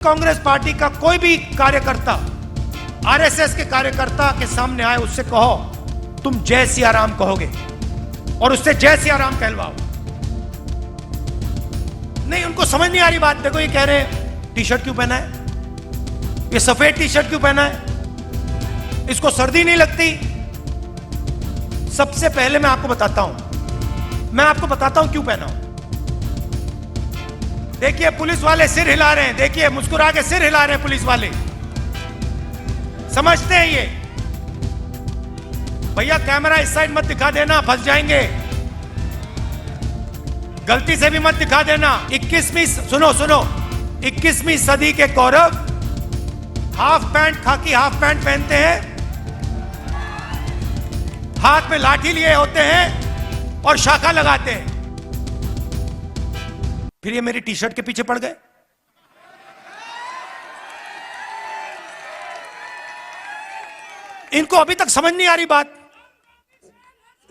Congress party का कोई भी कार्यकर्ता आरएसएस के कार्यकर्ता के सामने आए, उससे कहो तुम जय सिया राम कहोगे और उससे जय सिया राम कहलवाओ। नहीं, उनको समझ नहीं आ रही बात। देखो ये कह रहे हैं टी शर्ट क्यों पहना है, ये सफेद टी शर्ट क्यों पहना है, इसको सर्दी नहीं लगती। सबसे पहले मैं आपको बताता हूं क्यों पहना हूं। देखिए पुलिस वाले सिर हिला रहे हैं, देखिए मुस्कुरा के सिर हिला रहे हैं पुलिस वाले, समझते हैं ये। भैया कैमरा इस साइड मत दिखा देना, फंस जाएंगे। गलती से भी मत दिखा देना। 21वीं सदी के कौरव हाफ पैंट, खाकी हाफ पैंट पहनते हैं, हाथ में लाठी लिए होते हैं और शाखा लगाते हैं। फिर ये मेरी टी शर्ट के पीछे पड़ गए। इनको अभी तक समझ नहीं आ रही बात।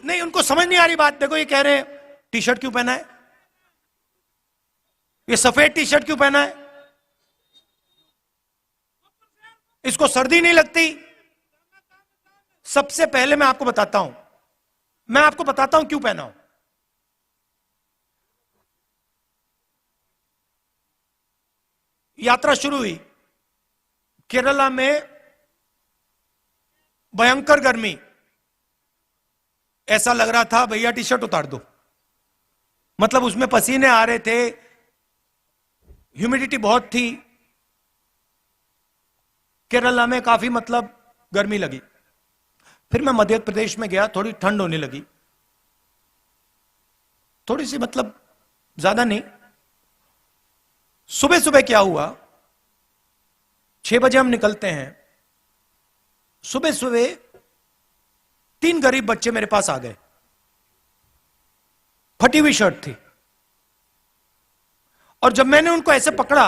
नहीं, उनको समझ नहीं आ रही बात। देखो ये कह रहे हैं टी शर्ट क्यों पहना है, ये सफेद टी शर्ट क्यों पहना है, इसको सर्दी नहीं लगती। सबसे पहले मैं आपको बताता हूं क्यों पहना हूं। यात्रा शुरू हुई, केरला में भयंकर गर्मी, ऐसा लग रहा था भैया टी शर्ट उतार दो, मतलब उसमें पसीने आ रहे थे, ह्यूमिडिटी बहुत थी। केरला में काफी मतलब गर्मी लगी। फिर मैं मध्य प्रदेश में गया, थोड़ी ठंड होने लगी, थोड़ी सी मतलब ज्यादा नहीं। सुबह सुबह क्या हुआ, 6 बजे हम निकलते हैं। सुबह सुबह 3 गरीब बच्चे मेरे पास आ गए, फटी हुई शर्ट थी, और जब मैंने उनको ऐसे पकड़ा,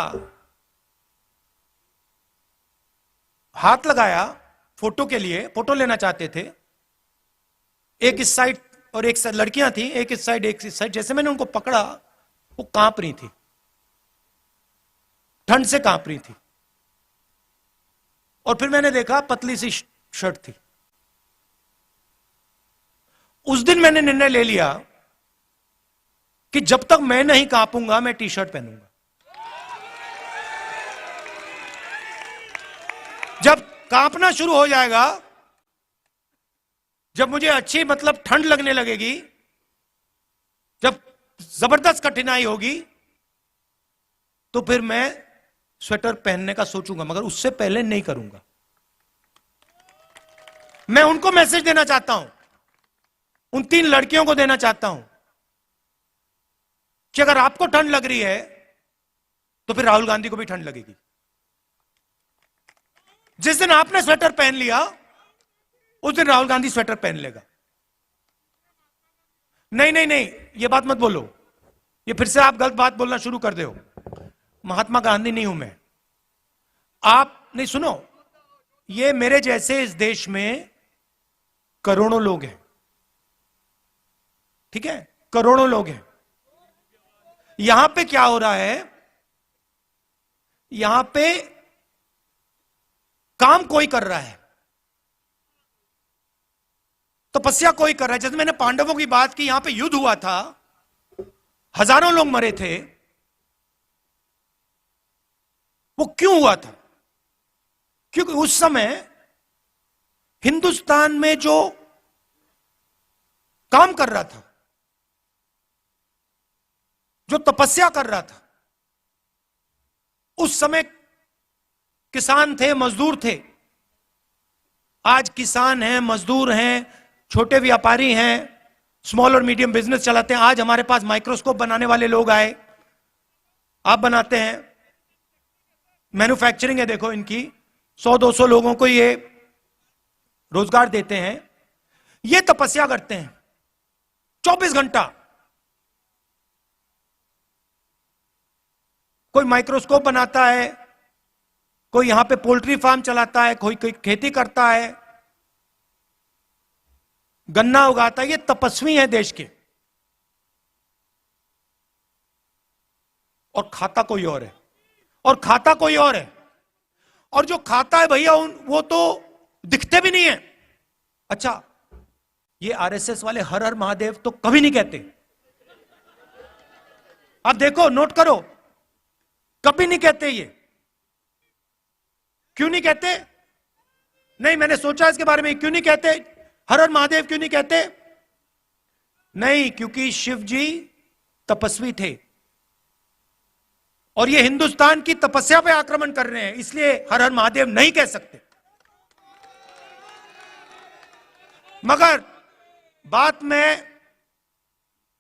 हाथ लगाया फोटो के लिए, फोटो लेना चाहते थे, एक इस साइड और एक साइड लड़कियां थी, एक इस साइड एक इस साइड। जैसे मैंने उनको पकड़ा, वो कांप रही थी, ठंड से कांप रही थी। और फिर मैंने देखा पतली सी शर्ट थी। उस दिन मैंने निर्णय ले लिया कि जब तक मैं नहीं कांपूंगा मैं टी शर्ट पहनूंगा। जब कांपना शुरू हो जाएगा, जब मुझे अच्छी मतलब ठंड लगने लगेगी, जब जबरदस्त कठिनाई होगी, तो फिर मैं स्वेटर पहनने का सोचूंगा, मगर उससे पहले नहीं करूंगा। मैं उनको मैसेज देना चाहता हूं, उन 3 लड़कियों को देना चाहता हूं कि अगर आपको ठंड लग रही है तो फिर राहुल गांधी को भी ठंड लगेगी। जिस दिन आपने स्वेटर पहन लिया, उस दिन राहुल गांधी स्वेटर पहन लेगा। नहीं नहीं नहीं, ये बात मत बोलो, ये फिर से आप गलत बात बोलना शुरू कर दे हो। महात्मा गांधी नहीं हूं मैं। आप नहीं, सुनो, ये मेरे जैसे इस देश में करोड़ों लोग हैं, ठीक है, करोड़ों लोग हैं। यहां पे क्या हो रहा है, यहां पे काम कोई कर रहा है, तपस्या कोई कर रहा है। जैसे मैंने पांडवों की बात की, यहां पे युद्ध हुआ था, हजारों लोग मरे थे। वो क्यों हुआ था? क्योंकि उस समय हिंदुस्तान में जो काम कर रहा था, जो तपस्या कर रहा था, उस समय किसान थे, मजदूर थे। आज किसान हैं, मजदूर हैं, छोटे व्यापारी हैं, स्मॉल और मीडियम बिजनेस चलाते हैं। आज हमारे पास माइक्रोस्कोप बनाने वाले लोग आए, आप बनाते हैं, मैन्युफैक्चरिंग है, देखो इनकी 100-200 लोगों को ये रोजगार देते हैं। ये तपस्या करते हैं 24 घंटा। कोई माइक्रोस्कोप बनाता है, कोई यहां पे पोल्ट्री फार्म चलाता है, कोई खेती करता है, गन्ना उगाता है। ये तपस्वी है देश के, और खाता कोई और है। और खाता कोई और है। और जो खाता है भैया वो तो दिखते भी नहीं है। अच्छा, ये आरएसएस वाले हर हर महादेव तो कभी नहीं कहते। आप देखो, नोट करो, कभी नहीं कहते। ये क्यों नहीं कहते? नहीं, मैंने सोचा इसके बारे में, क्यों नहीं कहते हर हर महादेव, क्यों नहीं कहते? नहीं, क्योंकि शिव जी तपस्वी थे और ये हिंदुस्तान की तपस्या पे आक्रमण कर रहे हैं, इसलिए हर हर महादेव नहीं कह सकते। मगर बात मैं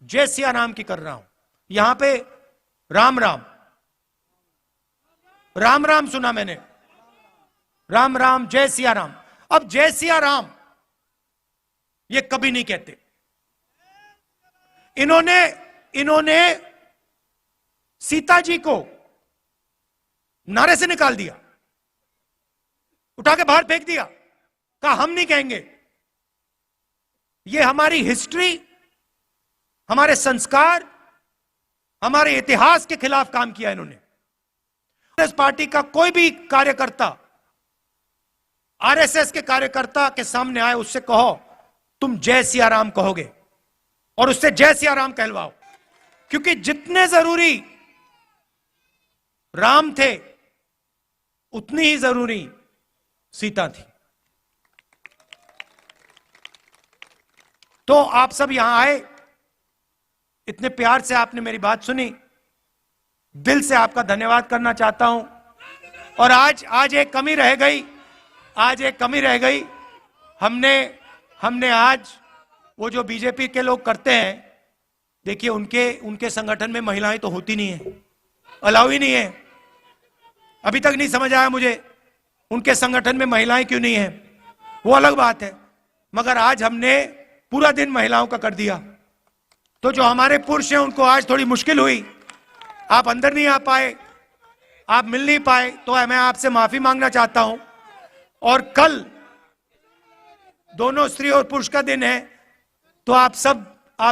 जय सिया राम की कर रहा हूं। यहां पे राम राम राम राम सुना मैंने, राम राम जय सिया राम। अब जय सिया राम ये कभी नहीं कहते। इन्होंने सीता जी को नारे से निकाल दिया, उठा के बाहर फेंक दिया, कहा हम नहीं कहेंगे। ये हमारी हिस्ट्री, हमारे संस्कार, हमारे इतिहास के खिलाफ काम किया इन्होंने। कांग्रेस पार्टी का कोई भी कार्यकर्ता आरएसएस के कार्यकर्ता के सामने आए, उससे कहो तुम जय सिया राम कहोगे और उससे जय सिया राम कहलवाओ, क्योंकि जितने जरूरी राम थे उतनी ही जरूरी सीता थी। तो आप सब यहां आए, इतने प्यार से आपने मेरी बात सुनी, दिल से आपका धन्यवाद करना चाहता हूं। और आज एक कमी रह गई, हमने आज वो जो बीजेपी के लोग करते हैं, देखिए उनके संगठन में महिलाएं तो होती नहीं है, अलाउ ही नहीं है। अभी तक नहीं समझ आया मुझे उनके संगठन में महिलाएं क्यों नहीं है, वो अलग बात है। मगर आज हमने पूरा दिन महिलाओं का कर दिया, तो जो हमारे पुरुष हैं उनको आज थोड़ी मुश्किल हुई, आप अंदर नहीं आ पाए, आप मिल नहीं पाए, तो मैं आपसे माफी मांगना चाहता हूं। और कल दोनों स्त्री और पुरुष का दिन है, तो आप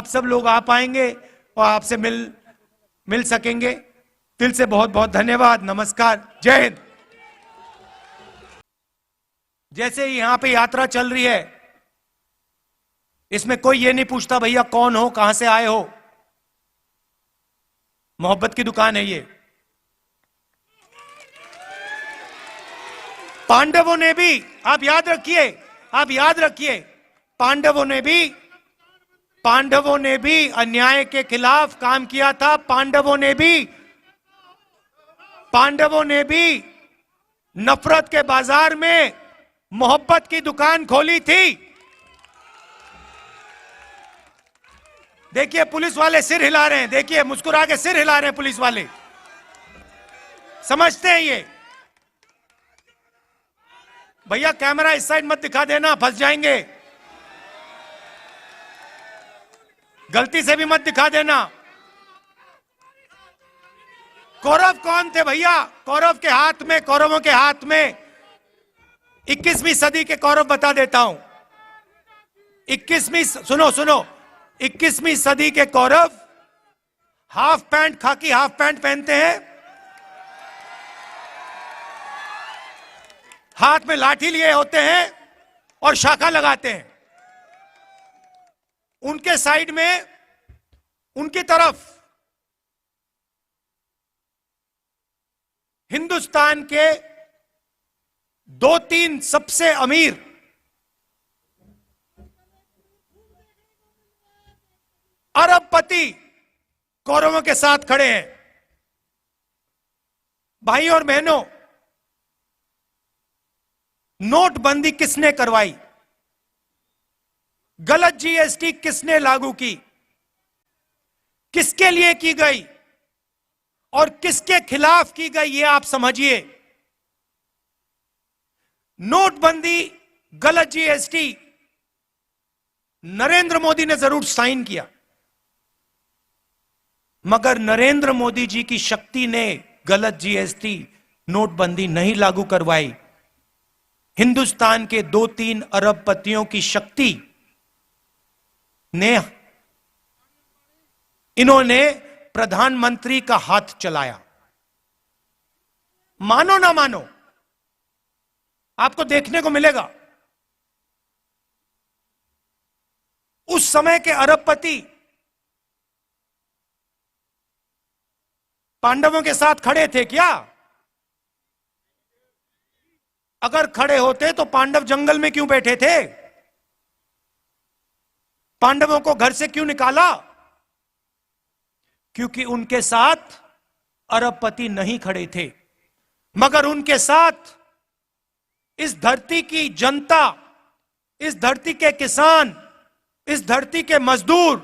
सब लोग आ पाएंगे और आपसे मिल सकेंगे। दिल से बहुत बहुत धन्यवाद, नमस्कार, जय हिंद। जैसे यहां पे यात्रा चल रही है, इसमें कोई ये नहीं पूछता भैया कौन हो, कहां से आए हो। मोहब्बत की दुकान है ये। पांडवों ने भी, आप याद रखिए, पांडवों ने भी अन्याय के खिलाफ काम किया था। पांडवों ने भी नफरत के बाजार में मोहब्बत की दुकान खोली थी। देखिए पुलिस वाले सिर हिला रहे हैं, देखिए मुस्कुरा के सिर हिला रहे हैं पुलिस वाले, समझते हैं ये। भैया कैमरा इस साइड मत दिखा देना, फंस जाएंगे, गलती से भी मत दिखा देना। कौरव कौन थे भैया? कौरवों के हाथ में 21वीं सदी के कौरव बता देता हूं। 21वीं सदी के कौरव हाफ पैंट, खाकी हाफ पैंट पहनते हैं, हाथ में लाठी लिए होते हैं और शाखा लगाते हैं। उनके साइड में, उनकी तरफ हिंदुस्तान के 2-3 सबसे अमीर अरबपति कौरवों के साथ खड़े हैं। भाई और बहनों, नोटबंदी किसने करवाई? गलत जीएसटी किसने लागू की? किसके लिए की गई और किसके खिलाफ की गई, ये आप समझिए। नोटबंदी, गलत जीएसटी नरेंद्र मोदी ने जरूर साइन किया, मगर नरेंद्र मोदी जी की शक्ति ने गलत जीएसटी, नोटबंदी नहीं लागू करवाई। हिंदुस्तान के 2-3 अरबपतियों की शक्ति ने, इन्होंने प्रधानमंत्री का हाथ चलाया। मानो ना मानो, आपको देखने को मिलेगा। उस समय के अरबपति पांडवों के साथ खड़े थे क्या? अगर खड़े होते तो पांडव जंगल में क्यों बैठे थे? पांडवों को घर से क्यों निकाला? क्योंकि उनके साथ अरबपति नहीं खड़े थे, मगर उनके साथ इस धरती की जनता, इस धरती के किसान, इस धरती के मजदूर,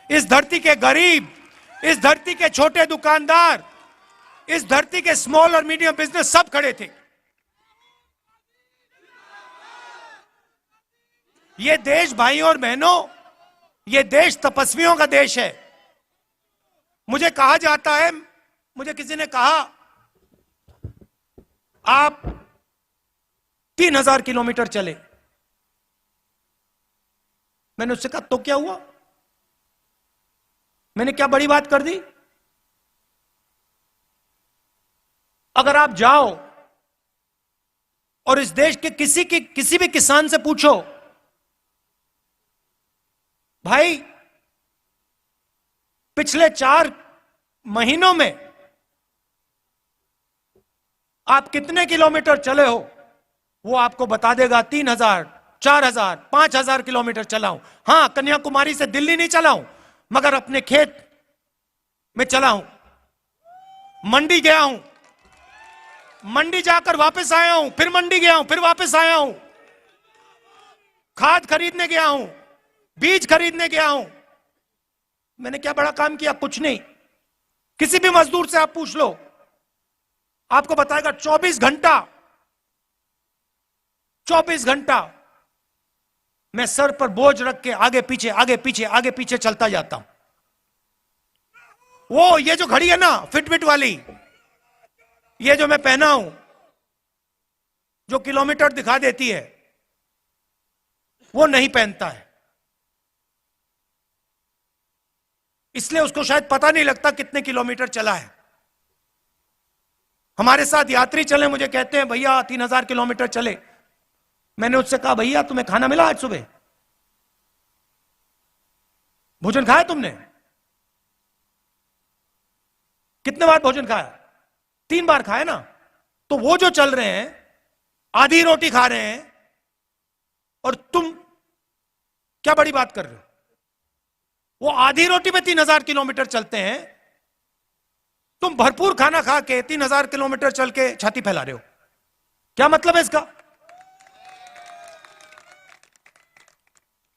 इस धरती के गरीब, इस धरती के छोटे दुकानदार, इस धरती के स्मॉल और मीडियम बिजनेस सब खड़े थे। ये देश भाइयों और बहनों, ये देश तपस्वियों का देश है। मुझे कहा जाता है, मुझे किसी ने कहा आप 3000 किलोमीटर चले। मैंने उससे कहा तो क्या हुआ? मैंने क्या बड़ी बात कर दी? अगर आप जाओ और इस देश के किसी भी किसान से पूछो, भाई पिछले 4 महीनों में आप कितने किलोमीटर चले हो, वो आपको बता देगा 3000, 4000, 5000 किलोमीटर चला हूं। हां, कन्याकुमारी से दिल्ली नहीं चला हूं, मगर अपने खेत में चला हूं, मंडी गया हूं, मंडी जाकर वापस आया हूं, फिर मंडी गया हूं, फिर वापस आया हूं, खाद खरीदने गया हूं, बीज खरीदने गया हूं। मैंने क्या बड़ा काम किया? कुछ नहीं। किसी भी मजदूर से आप पूछ लो, आपको बताएगा 24 घंटा मैं सर पर बोझ रख के आगे पीछे आगे पीछे आगे पीछे चलता जाता हूं। वो ये जो घड़ी है ना फिटबिट वाली, ये जो मैं पहना हूं, जो किलोमीटर दिखा देती है, वो नहीं पहनता है। इसलिए उसको शायद पता नहीं लगता कितने किलोमीटर चला है। हमारे साथ यात्री चले, मुझे कहते हैं भैया 3000 किलोमीटर चले। मैंने उससे कहा भैया तुम्हें खाना मिला आज सुबह? भोजन खाया तुमने? कितने बार भोजन खाया? 3 बार खाया ना। तो वो जो चल रहे हैं, आधी रोटी खा रहे हैं, और तुम क्या बड़ी बात कर रहे हो? वो आधी रोटी में 3000 किलोमीटर चलते हैं, तुम भरपूर खाना खा के 3000 किलोमीटर चल के छाती फैला रहे हो। क्या मतलब है इसका?